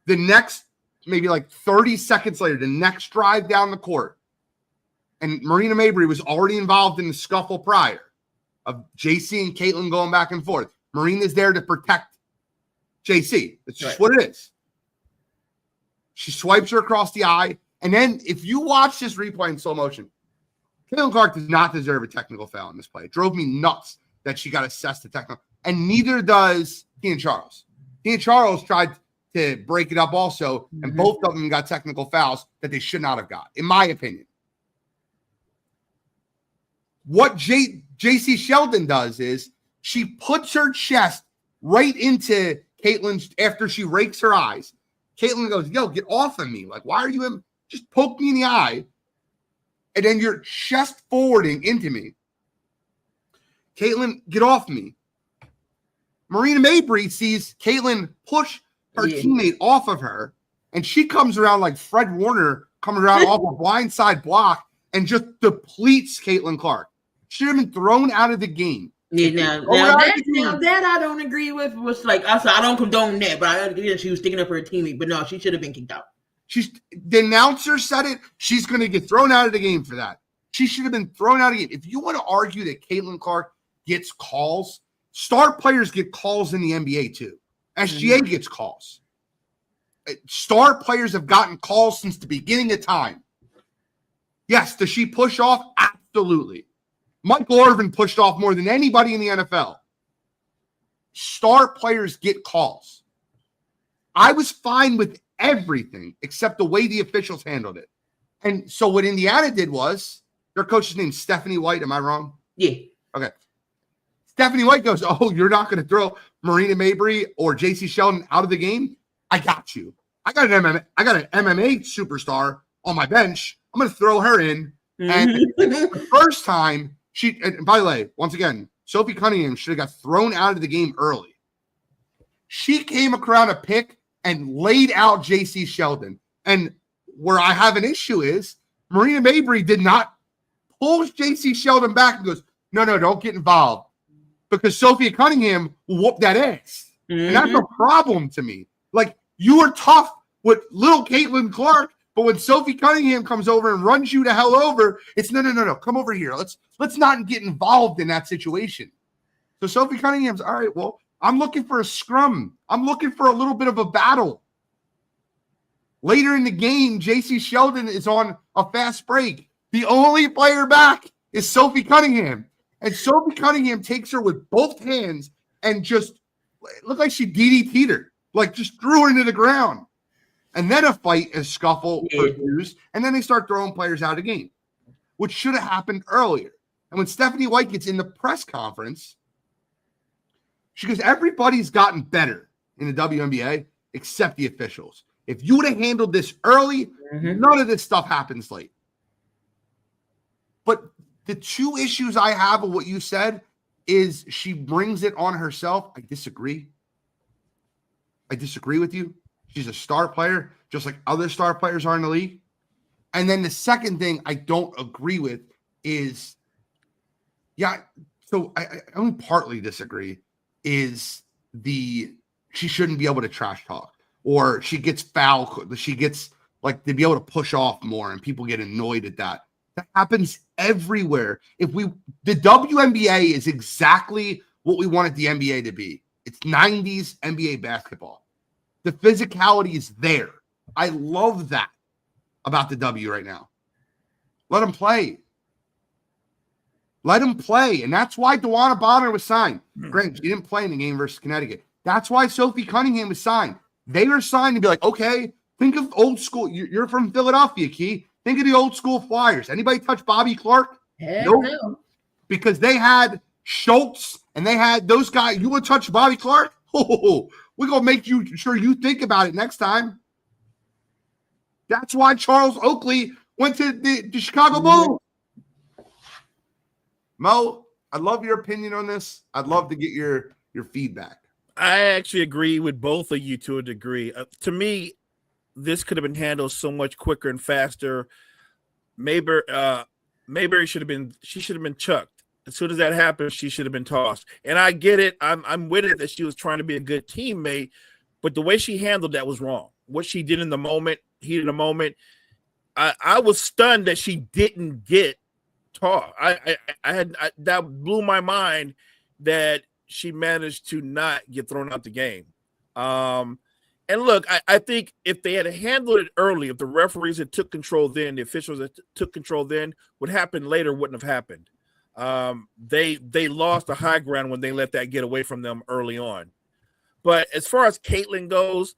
The next, maybe like 30 seconds later, the next drive down the court, and Marina Mabrey was already involved in the scuffle prior of JC and Caitlin going back and forth. Marina's there to protect JC. That's just what it is. She swipes her across the eye. And then if you watch this replay in slow motion, Caitlin Clark does not deserve a technical foul in this play. It drove me nuts that she got assessed the technical. And neither does Tina Charles. Tina Charles tried to break it up also, and both of them got technical fouls that they should not have got, in my opinion. What JC Sheldon does is she puts her chest right into Caitlin's after she rakes her eyes. Caitlin goes, yo, get off of me. Like, why are you in? Just poke me in the eye. And then you're chest forwarding into me. Caitlin, get off me. Marina Mabrey sees Caitlin push her teammate off of her, and she comes around like Fred Warner coming around off a blindside block and just depletes Caitlin Clark. Should have been thrown out of the game. Yeah, now that I don't agree with. Was like I don't condone that, but I agree that she was sticking up for her teammate. But no, she should have been kicked out. The announcer said it. She's going to get thrown out of the game for that. She should have been thrown out of the game. If you want to argue that Caitlin Clark gets calls, star players get calls in the NBA too. SGA gets calls. Star players have gotten calls since the beginning of time. Yes, does she push off? Absolutely. Michael Irvin pushed off more than anybody in the NFL. Star players get calls. I was fine with everything except the way the officials handled it. And so what Indiana did was, their coach's name Stephanie White. Am I wrong? Yeah. Okay. Stephanie White goes, oh, you're not going to throw Marina Mabrey or JC Sheldon out of the game? I got you. I got an MMA superstar on my bench. I'm going to throw her in. And the first time and by the way, once again, Sophie Cunningham should have got thrown out of the game early. She came around a pick and laid out JC Sheldon. And where I have an issue is Marina Mabrey did not pull JC Sheldon back and goes, no, don't get involved. Because Sophia Cunningham whooped that ass. And that's a problem to me. Like, you were tough with little Caitlin Clark, but when Sophie Cunningham comes over and runs you to hell over, it's no, come over here. Let's not get involved in that situation. So Sophie Cunningham's, all right, well, I'm looking for a scrum. I'm looking for a little bit of a battle. Later in the game, JC Sheldon is on a fast break. The only player back is Sophie Cunningham. And Sophie Cunningham takes her with both hands and just looked like she DDT'd her, like just threw her into the ground. And then a fight, a scuffle ensues, and then they start throwing players out of the game, which should have happened earlier. And when Stephanie White gets in the press conference, she goes, everybody's gotten better in the WNBA except the officials. If you would have handled this early, none of this stuff happens late. But the two issues I have with what you said is she brings it on herself. I disagree. I disagree with you. She's a star player, just like other star players are in the league. And then the second thing I don't agree with is, so I only partly disagree, is she shouldn't be able to trash talk, or she gets foul. She gets like to be able to push off more, and people get annoyed at that. That happens everywhere. The WNBA is exactly what we wanted the NBA to be. It's 90s NBA basketball. The physicality is there. I love that about the W right now. Let them play. Let them play. And that's why DeWanna Bonner was signed. Granted, she didn't play in the game versus Connecticut. That's why Sophie Cunningham was signed. They were signed to be like, okay, think of old school. You're from Philadelphia, Key. Think of the old school Flyers. Anybody touch Bobby Clark? Nope. No. Because they had Schultz and they had those guys. You would touch Bobby Clark? Oh, we're going to make sure you think about it next time. That's why Charles Oakley went to the Chicago Bulls. Mo, I'd love your opinion on this. I'd love to get your feedback. I actually agree with both of you to a degree. To me, this could have been handled so much quicker and faster. Mayberry should have been chucked. As soon as that happened, she should have been tossed. And I get it. I'm with it that she was trying to be a good teammate, but the way she handled that was wrong. What she did in the moment, heat of the moment, I was stunned that she didn't get tossed. That blew my mind that she managed to not get thrown out the game. And look, I think if they had handled it early, if the referees had took control then, the officials that took control then, what happened later wouldn't have happened. They lost the high ground when they let that get away from them early on. But as far as Caitlin goes,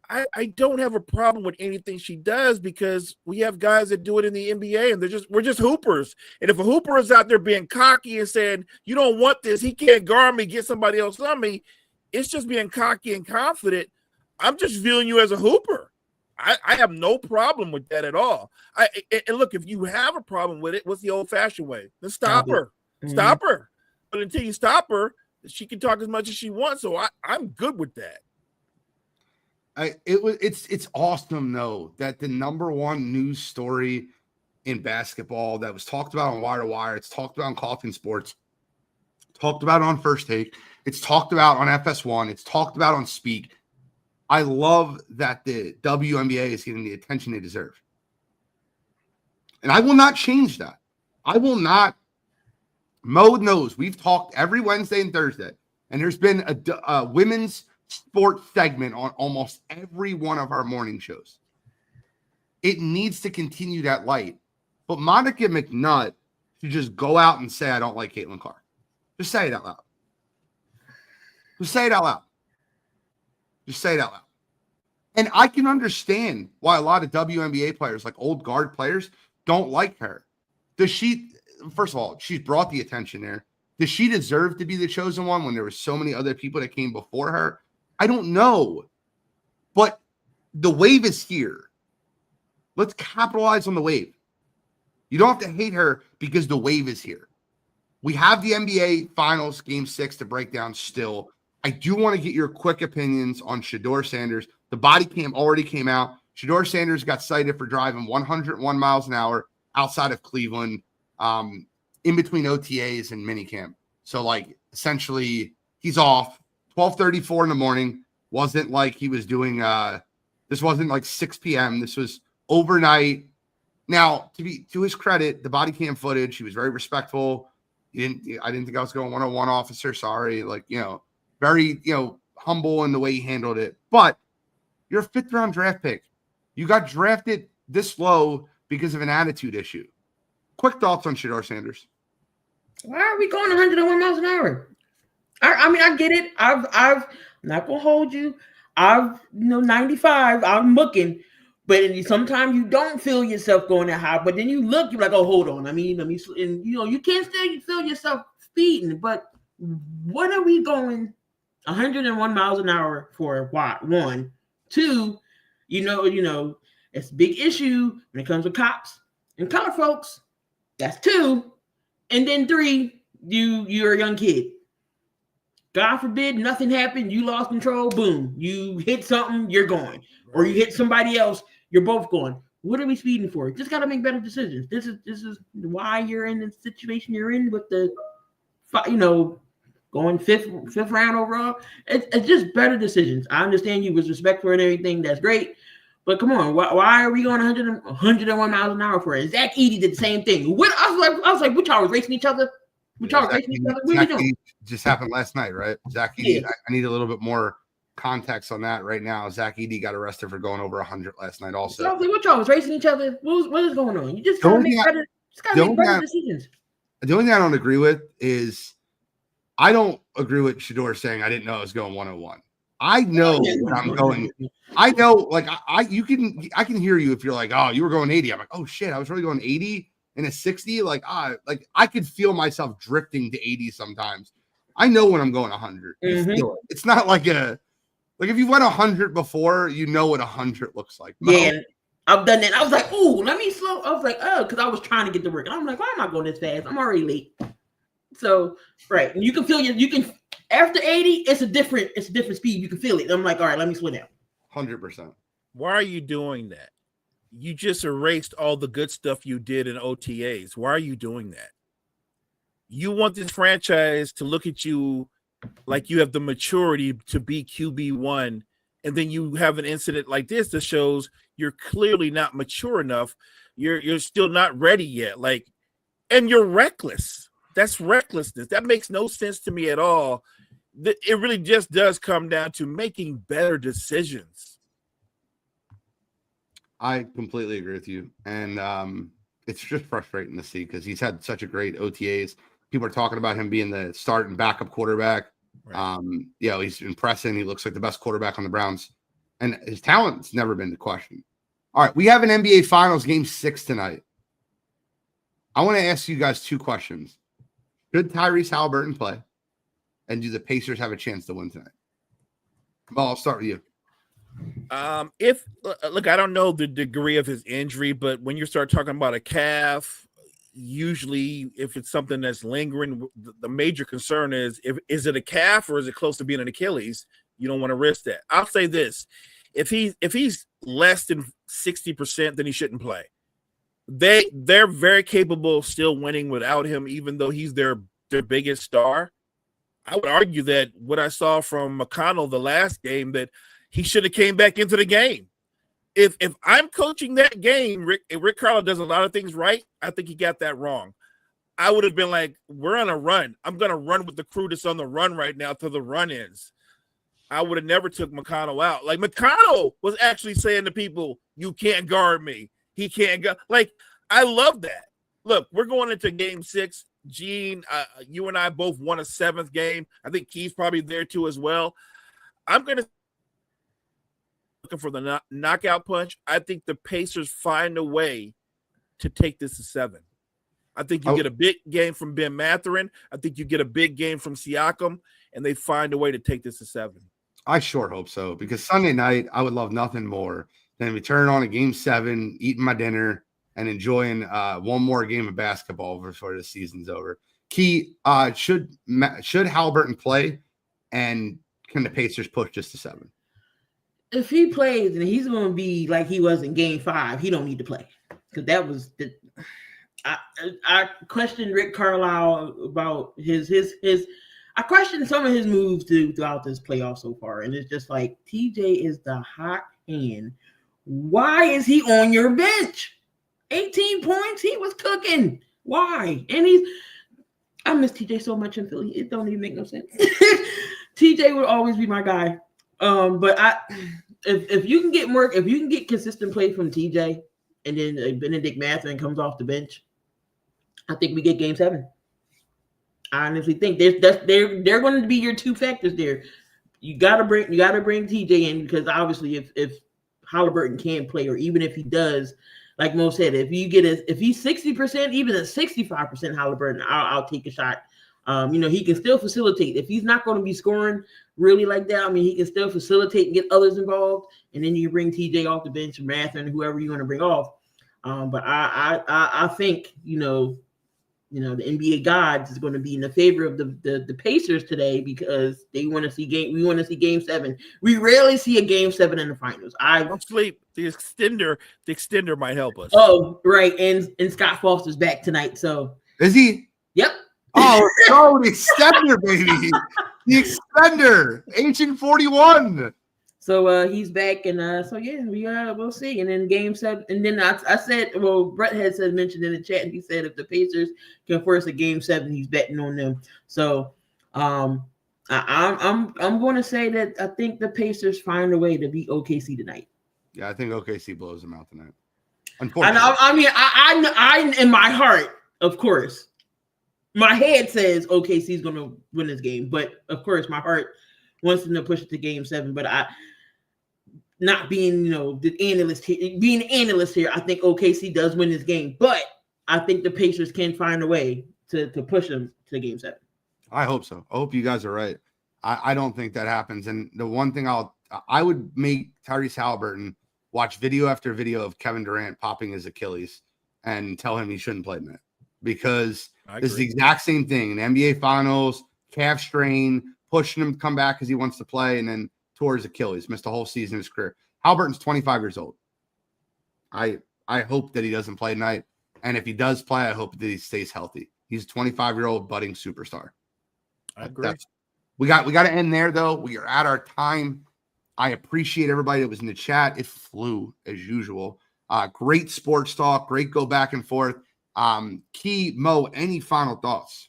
I don't have a problem with anything she does because we have guys that do it in the NBA and we're just hoopers. And if a hooper is out there being cocky and saying, you don't want this, he can't guard me, get somebody else on me, it's just being cocky and confident. I'm just viewing you as a hooper. I have no problem with that at all. And look, if you have a problem with it, what's the old-fashioned way? Then stop her. Mm-hmm. Stop her. But until you stop her, she can talk as much as she wants. So I'm good with that. It's awesome though that the number one news story in basketball that was talked about on Wire to Wire, it's talked about in Coffin Sports, talked about on First Take. It's talked about on FS1. It's talked about on Speak. I love that the WNBA is getting the attention they deserve. And I will not change that. I will not. Mo knows we've talked every Wednesday and Thursday, and there's been a women's sports segment on almost every one of our morning shows. It needs to continue that light. But Monica McNutt should just go out and say, I don't like Caitlin Clark. Just say it out loud. Just say it out loud. Just say it out loud. And I can understand why a lot of WNBA players, like old guard players, don't like her. Does she, first of all, she's brought the attention there. Does she deserve to be the chosen one when there were so many other people that came before her? I don't know. But the wave is here. Let's capitalize on the wave. You don't have to hate her because the wave is here. We have the NBA Finals Game 6 to break down still. I do want to get your quick opinions on Shedeur Sanders. The body cam already came out. Shedeur Sanders got cited for driving 101 miles an hour outside of Cleveland in between OTAs and minicamp. So, like, essentially, he's off. 12:34 in the morning. Wasn't like he was doing this wasn't like 6 p.m. This was overnight. Now, to his credit, the body cam footage, he was very respectful. I didn't think I was going 101 officer. Sorry. Like, very, humble in the way he handled it. But you're a 5th round draft pick. You got drafted this low because of an attitude issue. Quick thoughts on Shedeur Sanders. Why are we going 101 miles an hour? I mean, I get it. I'm not gonna hold you. 95. I'm looking, but sometimes you don't feel yourself going that high. But then you look, you're like, oh, hold on. And you can't still feel yourself speeding. But what are we going 101 miles an hour for? Why? 1, 2. It's a big issue when it comes to cops and color folks. That's 2, and then 3. You're a young kid. God forbid nothing happened. You lost control. Boom. You hit something. You're going. Or you hit somebody else. You're both going. What are we speeding for? Just got to make better decisions. This is why you're in the situation you're in with the, going fifth round overall. It's just better decisions. I understand you was respectful and everything. That's great. But come on, why are we going 101 miles an hour for it? Zach Edey did the same thing. I was like, what y'all was racing each other? What y'all racing each other? What are we doing? Just happened last night, right? Zach Edey. Yeah. I need a little bit more context on that right now. Zach Edey got arrested for going over 100 last night also. So I was like, what y'all was racing each other? What is going on? You just gotta make better decisions. The only thing I don't agree with is I don't agree with Shedeur saying I didn't know I was going 101. I know what I'm going. I know, like I can hear you if you're like, oh, you were going 80. I'm like, oh shit, I was really going 80 and a 60. Like I could feel myself drifting to 80 sometimes. I know when I'm going 100. Mm-hmm. It's not like if you went 100 before, you know what 100 looks like. Yeah, I've done that. I was like, ooh, let me slow. I was like, oh, because I was trying to get to work. And I'm like, why am I going this fast? I'm already late. So right, and you can feel you can after 80, it's a different speed. You can feel it. I'm like, all right, let me slow down. 100%. Why are you doing that? You just erased all the good stuff you did in OTAs. Why are you doing that? You want this franchise to look at you like you have the maturity to be QB1, and then you have an incident like this that shows you're clearly not mature enough. You're still not ready yet. And you're reckless. That's recklessness. That makes no sense to me at all. It really just does come down to making better decisions. I completely agree with you. And it's just frustrating to see because he's had such a great OTAs. People are talking about him being the start and backup quarterback. Right. He's impressing. He looks like the best quarterback on the Browns. And his talent's never been the question. All right, we have an NBA Finals Game 6 tonight. I want to ask you guys 2 questions. Should Tyrese Halliburton play? And do the Pacers have a chance to win tonight? Well, I'll start with you. I don't know the degree of his injury, but when you start talking about a calf, usually if it's something that's lingering, the major concern is is it a calf or is it close to being an Achilles? You don't want to risk that. I'll say this: if he's less than 60%, then he shouldn't play. They're very capable of still winning without him, even though he's their biggest star. I would argue that what I saw from McConnell the last game, that he should have came back into the game. If I'm coaching that game, Rick Carlisle does a lot of things right. I think he got that wrong. I would have been like, we're on a run. I'm going to run with the crew that's on the run right now till the run ends. I would have never took McConnell out. Like, McConnell was actually saying to people, you can't guard me. He can't go. Like, I love that. Look, we're going into game 6. Gene, you and I both won a 7th game. I think Keith's probably there too as well. I'm going to looking for the knockout punch. I think the Pacers find a way to take this to 7. I think you get a big game from Ben Mathurin. I think you get a big game from Siakam, and they find a way to take this to 7. I sure hope so, because Sunday night I would love nothing more than to turn on a game 7, eating my dinner, and enjoying one more game of basketball before the season's over. Key, should Halliburton play, and can the Pacers push just to 7? If he plays and he's going to be like he was in game 5, he don't need to play, because that was the. I questioned Rick Carlisle about his. I questioned some of his moves throughout this playoff so far, and it's just like, TJ is the hot hand. Why is he on your bench? 18 points, he was cooking. Why? And I miss TJ so much in Philly. It don't even make no sense. TJ would always be my guy. But if you can get work, if you can get consistent play from TJ, and then Benedict Mathurin comes off the bench, I think we get game 7. I honestly think they're going to be your 2 factors there. You gotta bring TJ in, because obviously if Halliburton can't play, or even if he does, like Mo said, if he's 60%, even a 65% Halliburton, I'll take a shot. He can still facilitate. If he's not going to be scoring really like that, I mean, he can still facilitate and get others involved. And then you bring TJ off the bench, Mathurin, whoever you want to bring off. But I think, the NBA gods is going to be in the favor of the Pacers today, because we want to see game 7. We rarely see a game 7 in the finals. Don't sleep. The extender might help us. Oh, right. And Scott Foster's back tonight. So is he? Yep. Oh, no, the extender, baby. The extender, Ancient 41. So he's back, and we'll see. And then game 7, and then I said, well, Brett had mentioned in the chat, and he said if the Pacers can force a game 7, he's betting on them. So I'm going to say that I think the Pacers find a way to beat OKC tonight. Yeah, I think OKC blows them out tonight. Unfortunately, I in my heart, of course, my head says OKC is going to win this game, but of course, my heart wants them to push it to game 7. But not being, the analyst here, being an analyst here, I think OKC does win this game, but I think the Pacers can find a way to push them to game 7. I hope so. I hope you guys are right. I don't think that happens. And the one thing I would make Tyrese Halliburton watch video after video of Kevin Durant popping his Achilles and tell him he shouldn't play tonight, because this is the exact same thing in NBA Finals, calf strain, pushing him to come back because he wants to play, and then tore his Achilles, missed a whole season of his career. Halliburton's 25 years old. I hope that he doesn't play tonight, and if he does play, I hope that he stays healthy. He's a 25-year-old budding superstar. I agree. We got to end there, though. We are at our time. I appreciate everybody that was in the chat. It flew as usual. Great sports talk. Great go back and forth. Key, Mo, any final thoughts?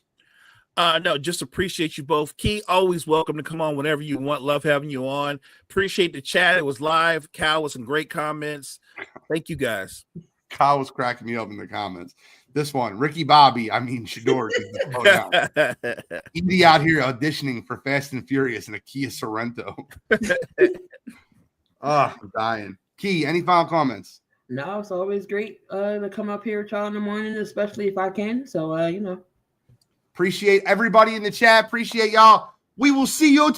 No, just appreciate you both. Key, always welcome to come on whenever you want. Love having you on. Appreciate the chat. It was live. Cal with some great comments. Thank you, guys. Kyle was cracking me up in the comments. This one, Ricky Bobby, Shador. He'd be out here auditioning for Fast and Furious in a Kia Sorrento. I'm dying. Key, any final comments? No, it's always great to come up here with y'all in the morning, especially if I can. So, Appreciate everybody in the chat. Appreciate y'all. We will see you tomorrow.